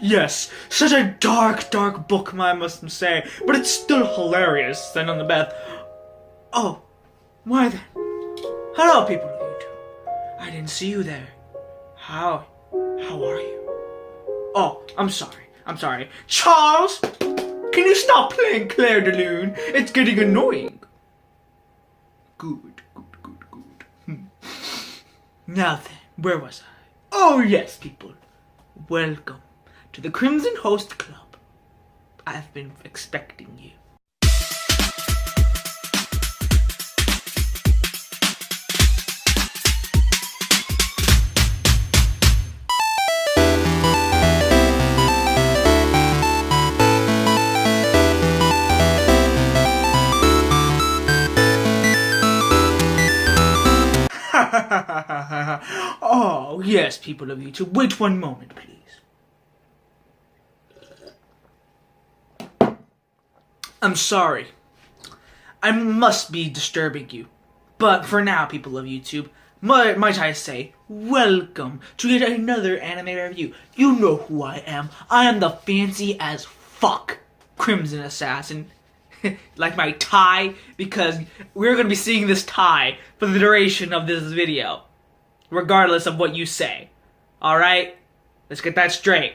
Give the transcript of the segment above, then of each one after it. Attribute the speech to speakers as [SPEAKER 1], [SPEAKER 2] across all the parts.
[SPEAKER 1] Yes, such a dark, dark book, I must say, but it's still hilarious. Then on the bed. Oh, why then? Hello, people of YouTube. I didn't see you there. How are you? Oh, I'm sorry. Charles, can you stop playing Claire de Lune? It's getting annoying. Good. Now then, where was I? Oh yes, people. Welcome to the Crimson Host Club. I've been expecting you. Oh, yes, people of YouTube. Wait one moment, please. I'm sorry. I must be disturbing you. But for now, people of YouTube, might I say, welcome to yet another anime review. You know who I am. I am the fancy as fuck Crimson Assassin. Like my tie, because we're going to be seeing this tie for the duration of this video. Regardless of what you say. Alright? Let's get that straight.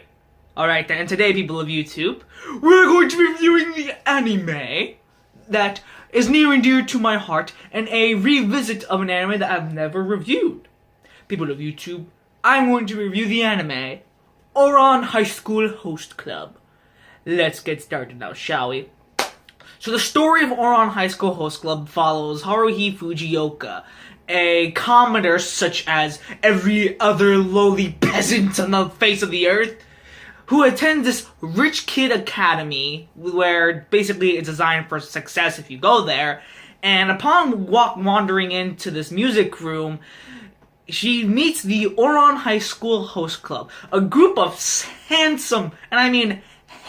[SPEAKER 1] Alright then, and today, people of YouTube, we're going to be reviewing the anime that is near and dear to my heart, and a revisit of an anime that I've never reviewed. People of YouTube, I'm going to review the anime Ouran High School Host Club. Let's get started now, shall we? So the story of Ouran High School Host Club follows Haruhi Fujioka, a commoner such as every other lowly peasant on the face of the earth, who attends this rich kid academy where basically it's designed for success if you go there. And upon wandering into this music room, she meets the Ouran High School Host Club, a group of handsome, and I mean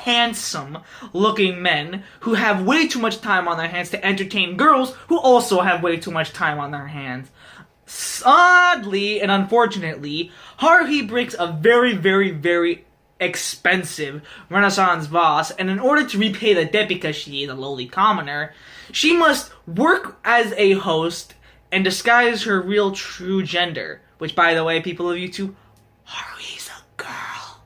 [SPEAKER 1] handsome looking men who have way too much time on their hands to entertain girls who also have way too much time on their hands. Oddly and unfortunately, Haruhi breaks a very, very, very expensive Renaissance vase, and in order to repay the debt because she is a lowly commoner, she must work as a host and disguise her real true gender, which, by the way, people of YouTube, Haruhi's a girl.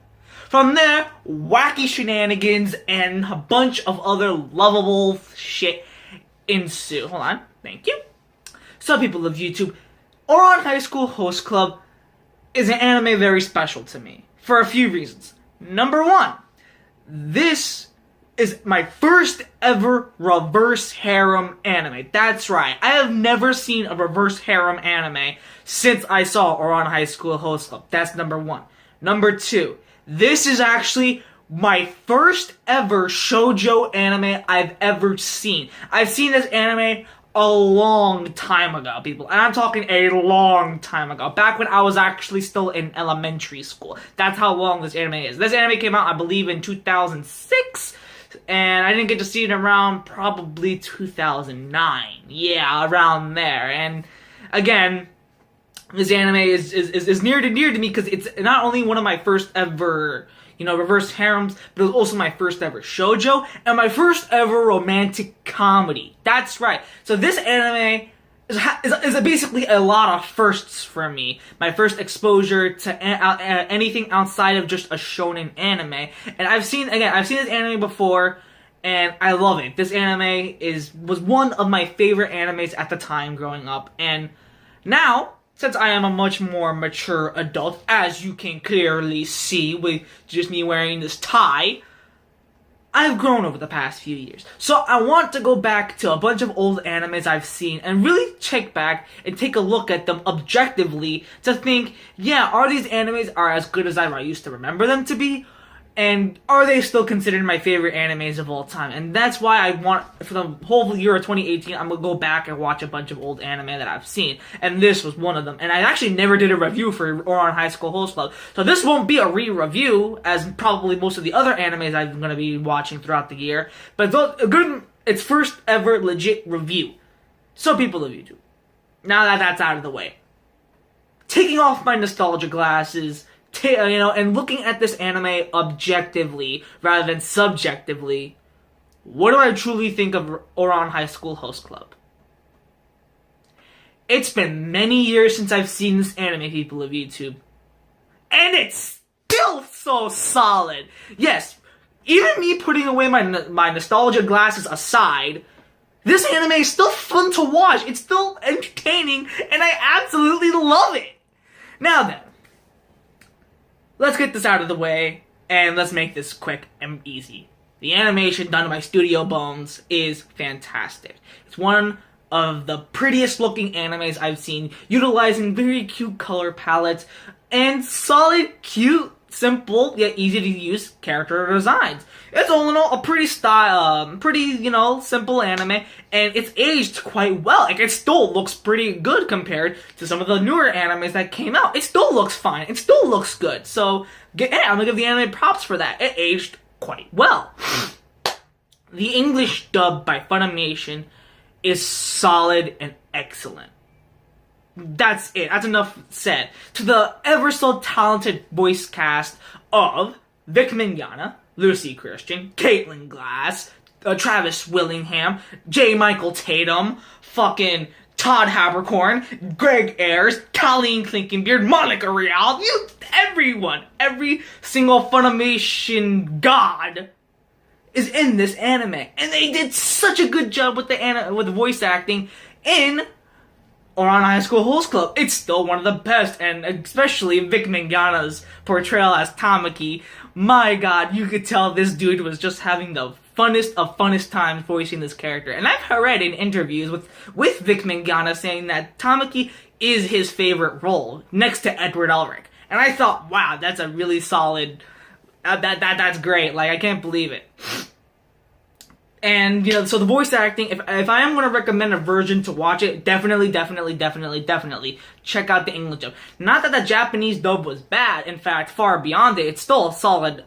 [SPEAKER 1] From there, wacky shenanigans and a bunch of other lovable shit ensue. Hold on. Thank you. So, people of YouTube, Ouran High School Host Club is an anime very special to me for a few reasons. Number one, this is my first ever reverse harem anime. That's right. I have never seen a reverse harem anime since I saw Ouran High School Host Club. That's number one. Number two, this is actually my first ever shoujo anime I've ever seen. I've seen this anime a long time ago, people. And I'm talking a long time ago. Back when I was actually still in elementary school. That's how long this anime is. This anime came out, I believe, in 2006. And I didn't get to see it around probably 2009. Yeah, around there. And again, this anime is near to me because it's not only one of my first ever, reverse harems, but it was also my first ever shoujo and my first ever romantic comedy. That's right. So this anime is basically a lot of firsts for me. My first exposure to anything outside of just a shonen anime. And I've seen this anime before, and I love it. This anime was one of my favorite animes at the time growing up, and now, since I am a much more mature adult, as you can clearly see with just me wearing this tie, I've grown over the past few years. So I want to go back to a bunch of old animes I've seen and really check back and take a look at them objectively to think, yeah, are these animes as good as I used to remember them to be? And are they still considered my favorite animes of all time? And that's why I want, for the whole year of 2018, I'm going to go back and watch a bunch of old anime that I've seen. And this was one of them. And I actually never did a review for Ouran High School Host Club. So this won't be a re-review, as probably most of the other animes I'm going to be watching throughout the year. But it's first ever legit review. So people of YouTube, now that that's out of the way, taking off my nostalgia glasses, and looking at this anime objectively rather than subjectively, what do I truly think of Ouran High School Host Club? It's been many years since I've seen this anime, people of YouTube. And it's still so solid. Yes, even me putting away my nostalgia glasses aside, this anime is still fun to watch. It's still entertaining, and I absolutely love it. Now then, let's get this out of the way, and let's make this quick and easy. The animation done by Studio Bones is fantastic. It's one of the prettiest looking animes I've seen, utilizing very cute color palettes and solid, cute, simple, yet easy to use character designs. It's all in all a pretty simple anime, and it's aged quite well. Like, it still looks pretty good compared to some of the newer animes that came out. It still looks fine. It still looks good. So, I'm gonna give the anime props for that. It aged quite well. The English dub by Funimation is solid and excellent. That's it. That's enough said. To the ever so talented voice cast of Vic Mignogna, Lucy Christian, Caitlin Glass, Travis Willingham, J. Michael Tatum, fucking Todd Habercorn, Greg Ayers, Colleen Clinkenbeard, Monica Rial, everyone, every single Funimation god is in this anime, and they did such a good job with the voice acting in Ouran High School Host Club. It's still one of the best, and especially Vic Mignogna's portrayal as Tamaki. My god, you could tell this dude was just having the funnest of funnest times voicing this character. And I've read in interviews with Vic Mignogna saying that Tamaki is his favorite role, next to Edward Elric. And I thought, wow, that's a really solid... That's great. Like, I can't believe it. And, so the voice acting, if I am going to recommend a version to watch it, definitely check out the English dub. Not that the Japanese dub was bad. In fact, far beyond it. It's still a solid,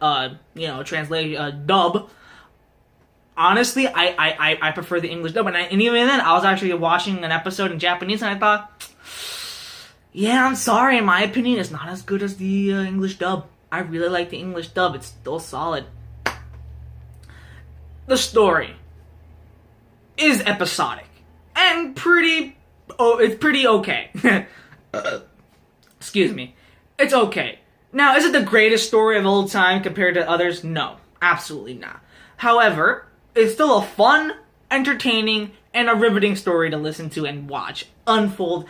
[SPEAKER 1] translation, dub. Honestly, I prefer the English dub. And even then, I was actually watching an episode in Japanese, and I thought, yeah, I'm sorry, in my opinion, it's not as good as the English dub. I really like the English dub. It's still solid. The story is episodic and it's pretty okay. Excuse me. It's okay. Now, is it the greatest story of all time compared to others? No, absolutely not. However, it's still a fun, entertaining, and a riveting story to listen to and watch unfold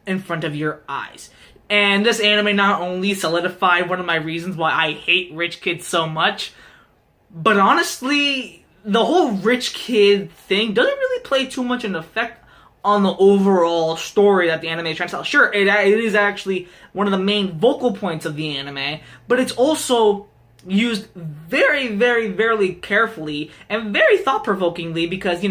[SPEAKER 1] in front of your eyes. And this anime not only solidified one of my reasons why I hate rich kids so much, but honestly, the whole rich kid thing doesn't really play too much an effect on the overall story that the anime is trying to tell. Sure, it is actually one of the main vocal points of the anime, but it's also used very, very, very carefully and very thought-provokingly because,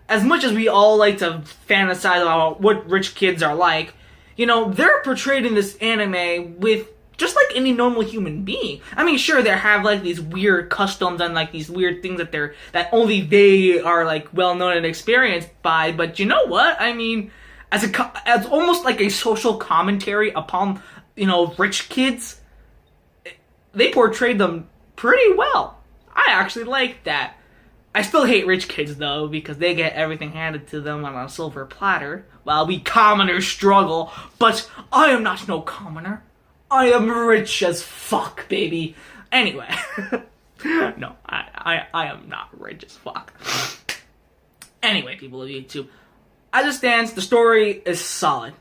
[SPEAKER 1] as much as we all like to fantasize about what rich kids are like, they're portrayed in this anime with just like any normal human being. I mean, sure, they have like these weird customs and like these weird things that only they are like well known and experienced by. But you know what? I mean, as almost like a social commentary upon rich kids, they portrayed them pretty well. I actually like that. I still hate rich kids though because they get everything handed to them on a silver platter while we commoners struggle. But I am not no commoner. I am rich as fuck, baby. Anyway. No, I am not rich as fuck. Anyway, people of YouTube. As it stands, the story is solid.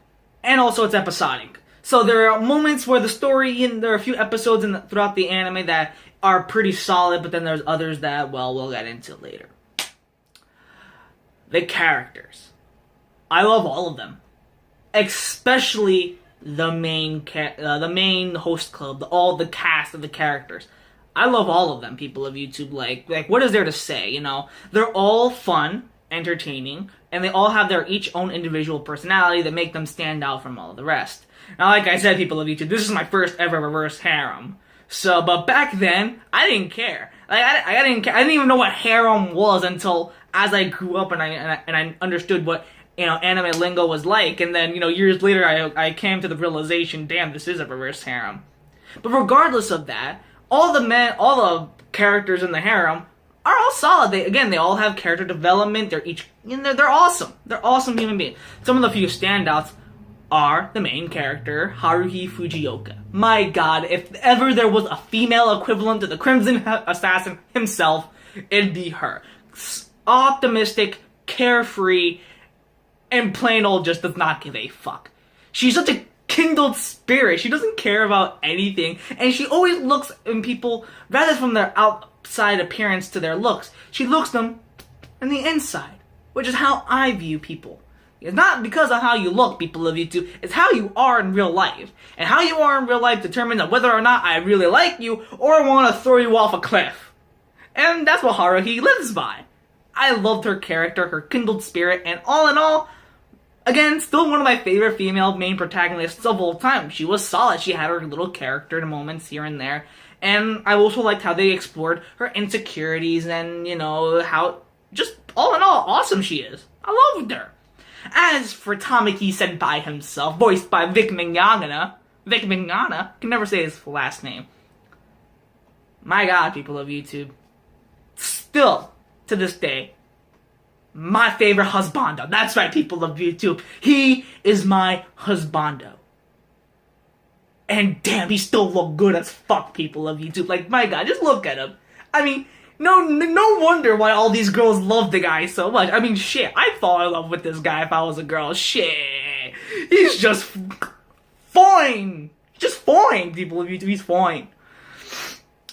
[SPEAKER 1] And also it's episodic. So there are moments where the story, and there are a few episodes throughout the anime that are pretty solid, but then there's others that, well, we'll get into later. The characters. I love all of them. Especially the main host club, all the cast of the characters. I love all of them, people of YouTube. Like what is there to say, They're all fun, entertaining, and they all have their each own individual personality that make them stand out from all of the rest. Now, like I said, people of YouTube, this is my first ever reverse harem. So, but back then, I didn't care. Like, I didn't care. I didn't even know what harem was until as I grew up and I understood what anime lingo was like. And then years later, I came to the realization, damn, this is a reverse harem. But regardless of that, all the characters in the harem are all solid. They all have character development. They're awesome. They're awesome human beings. Some of the few standouts are the main character, Haruhi Fujioka. My god, if ever there was a female equivalent to the Crimson Assassin himself, it'd be her. Optimistic, carefree, and plain old just does not give a fuck. She's such a kindled spirit. She doesn't care about anything, and she always looks in people, rather from their outside appearance to their looks, she looks them in the inside, which is how I view people. It's not because of how you look, people of YouTube, it's how you are in real life. And how you are in real life determines whether or not I really like you or want to throw you off a cliff. And that's what Haruhi lives by. I loved her character, her kindled spirit, and all in all, again, still one of my favorite female main protagonists of all time. She was solid. She had her little character moments here and there. And I also liked how they explored her insecurities and, how just all in all awesome she is. I loved her. As for Tamaki Senpai himself, voiced by Vic Mignogna, can never say his last name. My god, people of YouTube. Still, to this day, my favorite husbando. That's right, people of YouTube. He is my husbando. And damn, he still look good as fuck, people of YouTube. Like, my god, just look at him. I mean, no wonder why all these girls love the guy so much. I mean, shit, I'd fall in love with this guy if I was a girl. Shit. He's just fine. Just fine, people of YouTube. He's fine.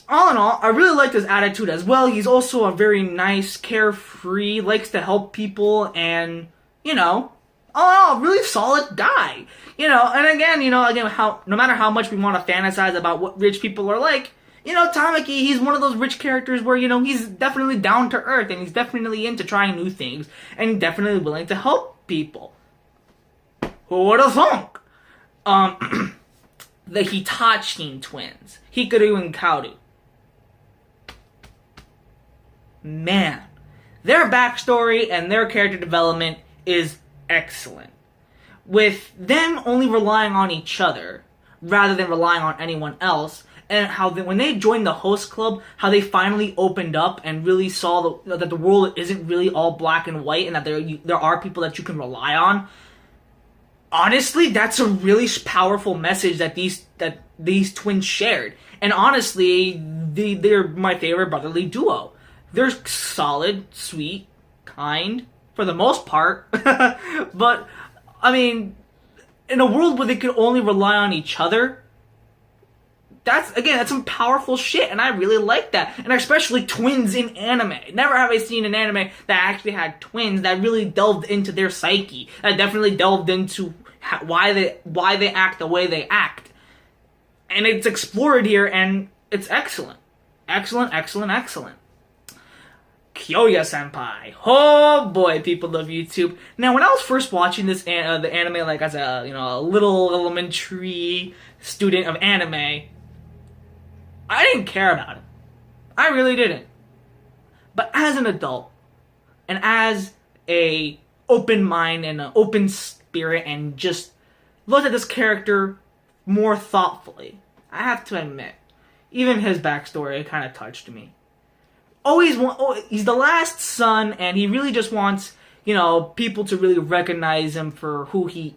[SPEAKER 1] All in all, I really liked his attitude as well. He's also a very nice, carefree, likes to help people, and, all in all, really solid guy. And again, how no matter how much we want to fantasize about what rich people are like, Tamaki, he's one of those rich characters where, he's definitely down to earth, and he's definitely into trying new things, and definitely willing to help people. Who would have thunk? The Hitachin twins, Hikaru and Kaoru. Man, their backstory and their character development is excellent. With them only relying on each other, rather than relying on anyone else, and how when they joined the host club, how they finally opened up and really saw that the world isn't really all black and white, and that there are people that you can rely on. Honestly, that's a really powerful message that these twins shared. And honestly, they're my favorite brotherly duo. They're solid, sweet, kind, for the most part. But, I mean, in a world where they could only rely on each other, that's some powerful shit, and I really like that. And especially twins in anime. Never have I seen an anime that actually had twins that really delved into their psyche. That definitely delved into why they act the way they act. And it's explored here, and it's excellent. Excellent, excellent, excellent. Kyoya Senpai. Oh boy, people of YouTube. Now, when I was first watching the anime, like as a little elementary student of anime, I didn't care about it. I really didn't. But as an adult, and as a open mind and an open spirit, and just looked at this character more thoughtfully, I have to admit, even his backstory kind of touched me. He's the last son, and he really just wants, people to really recognize him for who he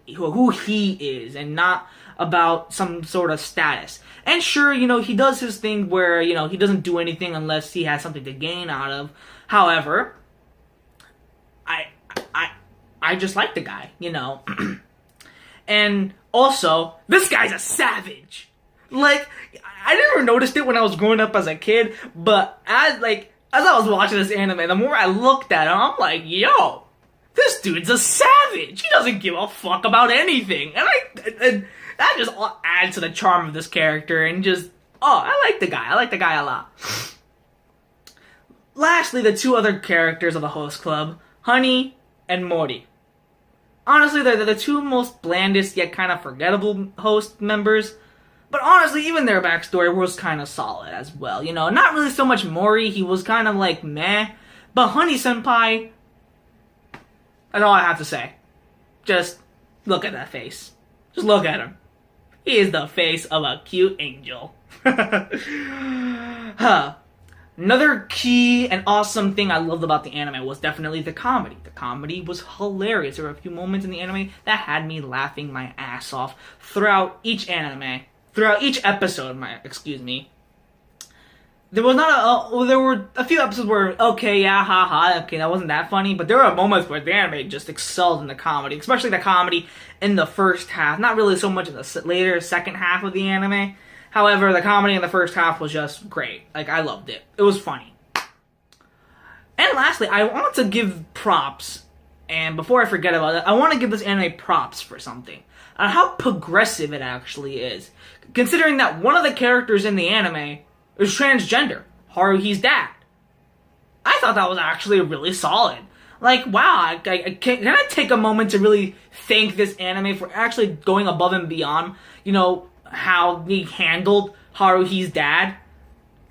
[SPEAKER 1] is, and not about some sort of status. And sure, he does his thing where, he doesn't do anything unless he has something to gain out of. However, I just like the guy, And also, this guy's a savage. Like, I never noticed it when I was growing up as a kid, but as I was watching this anime, the more I looked at him, I'm like, yo, this dude's a savage. He doesn't give a fuck about anything. And that just adds to the charm of this character, and just, I like the guy. I like the guy a lot. Lastly, the two other characters of the host club, Honey and Mori. Honestly, they're the two most blandest yet kind of forgettable host members. But honestly, even their backstory was kind of solid as well. Not really so much Mori, he was kind of like meh. But Honey Senpai, that's all I have to say. Just look at that face. Just look at him. He is the face of a cute angel. Huh. Another key and awesome thing I loved about the anime was definitely the comedy. The comedy was hilarious. There were a few moments in the anime that had me laughing my ass off throughout each episode, excuse me. There was not there were a few episodes where, okay, yeah, haha, okay, that wasn't that funny, but there were moments where the anime just excelled in the comedy, especially the comedy in the first half, not really so much in the later second half of the anime. However, the comedy in the first half was just great. Like, I loved it. It was funny. And lastly, I want to give props, and before I forget about it, I want to give this anime props for something. On how progressive it actually is. Considering that one of the characters in the anime is transgender, Haruhi's dad. I thought that was actually really solid. Like, wow, can I take a moment to really thank this anime for actually going above and beyond, you know, how he handled Haruhi's dad?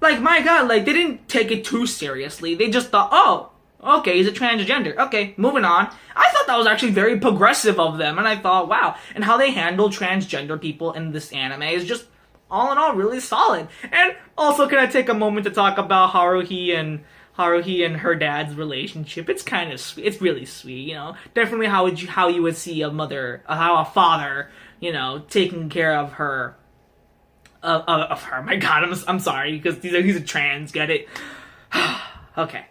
[SPEAKER 1] Like, my god, like, they didn't take it too seriously. They just thought, oh, okay, he's a transgender. Okay, moving on. I thought that was actually very progressive of them, and I thought, wow. And how they handle transgender people in this anime is just, all in all, really solid. And also, can I take a moment to talk about Haruhi and her dad's relationship? It's kind of sweet. It's really sweet, you know. Definitely how you would see how a father, you know, taking care of her. Of her. My god, I'm sorry, because he's a trans, get it? Okay.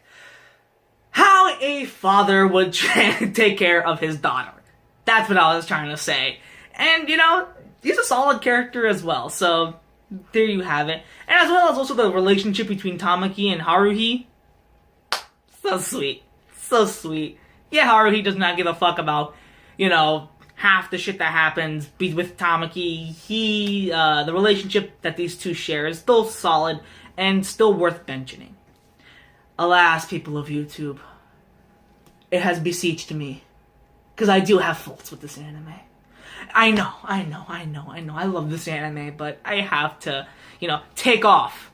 [SPEAKER 1] How a father would take care of his daughter. That's what I was trying to say. And, you know, he's a solid character as well, so there you have it. And as well as also the relationship between Tamaki and Haruhi. So sweet. So sweet. Yeah, Haruhi does not give a fuck about, you know, half the shit that happens with Tamaki. The relationship that these two share is still solid and still worth mentioning. Alas, people of YouTube, it has beseeched me, because I do have faults with this anime. I know. I love this anime, but I have to, you know, take off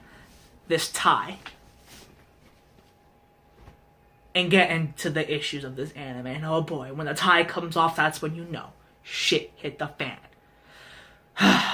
[SPEAKER 1] this tie and get into the issues of this anime. And oh boy, when the tie comes off, that's when you know shit hit the fan.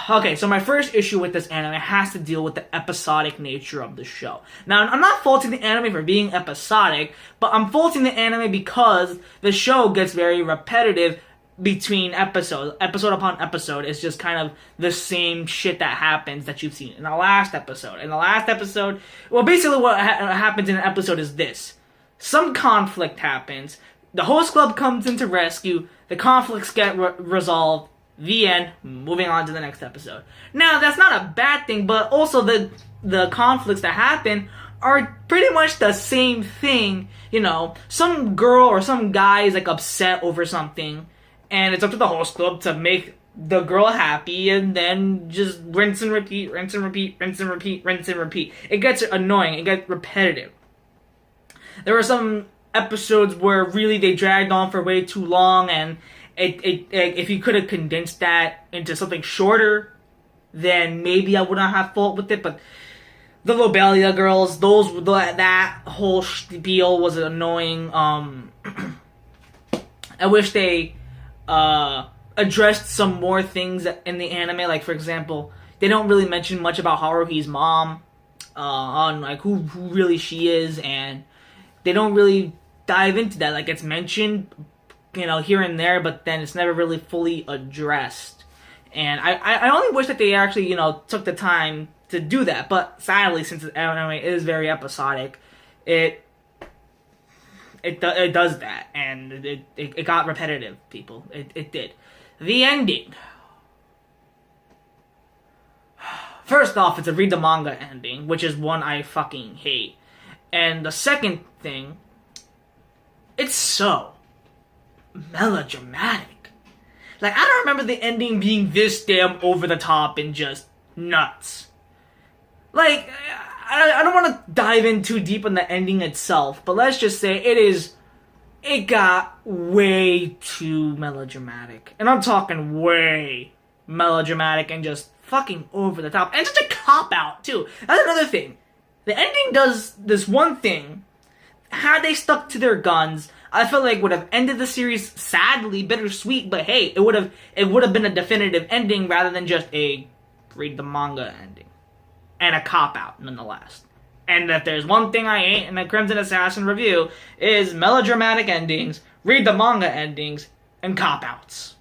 [SPEAKER 1] Okay, so my first issue with this anime has to deal with the episodic nature of the show. Now, I'm not faulting the anime for being episodic, but I'm faulting the anime because the show gets very repetitive between episodes. Episode upon episode is just kind of the same shit that happens that you've seen in the last episode. In the last episode, well, basically what happens in an episode is this. Some conflict happens, the host club comes in to rescue, the conflicts get resolved, the end, moving on to the next episode. Now, that's not a bad thing, but also the conflicts that happen are pretty much the same thing. You know, some girl or some guy is like upset over something, and it's up to the host club to make the girl happy, and then just rinse and repeat, rinse and repeat, rinse and repeat, rinse and repeat. It gets annoying, it gets repetitive. There were some episodes where really they dragged on for way too long, and if you could have condensed that into something shorter, then maybe I wouldn't have fault with it. But the Lobelia girls, that whole spiel was annoying. I wish they addressed some more things in the anime. Like, for example, they don't really mention much about Haruhi's mom, on like who really she is, and they don't really dive into that. Like, it's mentioned, you know, here and there, but then it's never really fully addressed. And I only wish that they actually, you know, took the time to do that. But sadly, since the anime is very episodic, it does that, and it got repetitive, people. It did. The ending. First off, it's a read the manga ending, which is one I fucking hate. And the second thing, it's so melodramatic. Like, I don't remember the ending being this damn over the top and just nuts. Like, I don't want to dive in too deep on the ending itself, but let's just say it got way too melodramatic. And I'm talking way melodramatic and just fucking over the top. And such a cop-out, too. That's another thing. The ending does this one thing. Had they stuck to their guns, I feel like would have ended the series sadly, bittersweet, but hey, it would have been a definitive ending rather than just a read the manga ending. and a cop-out, nonetheless. And if there's one thing I hate in a Crimson Assassin review, is melodramatic endings, read the manga endings, and cop-outs.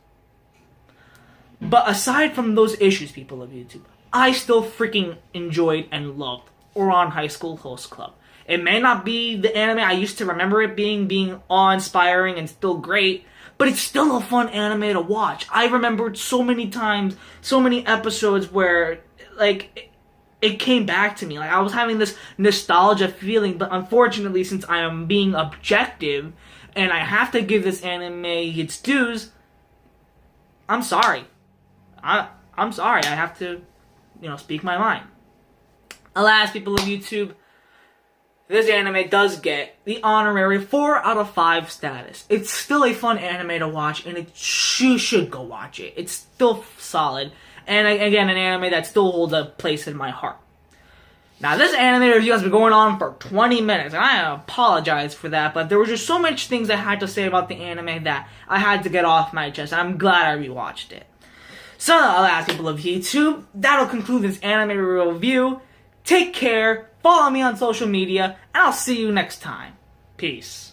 [SPEAKER 1] But aside from those issues, people of YouTube, I still freaking enjoyed and loved Ouran High School Host Club. It may not be the anime I used to remember it being awe-inspiring and still great, but it's still a fun anime to watch. I remembered so many times, so many episodes where, like, it came back to me. Like, I was having this nostalgia feeling, but unfortunately, since I am being objective, and I have to give this anime its dues, I'm sorry. I'm sorry. I have to, speak my mind. Alas, people of YouTube, this anime does get the honorary 4 out of 5 status. It's still a fun anime to watch, and you should go watch it. It's still solid, and again, an anime that still holds a place in my heart. Now, this anime review has been going on for 20 minutes, and I apologize for that, but there were just so much things I had to say about the anime that I had to get off my chest, and I'm glad I rewatched it. So, alas, people of YouTube, that'll conclude this anime review. Take care, follow me on social media, and I'll see you next time. Peace.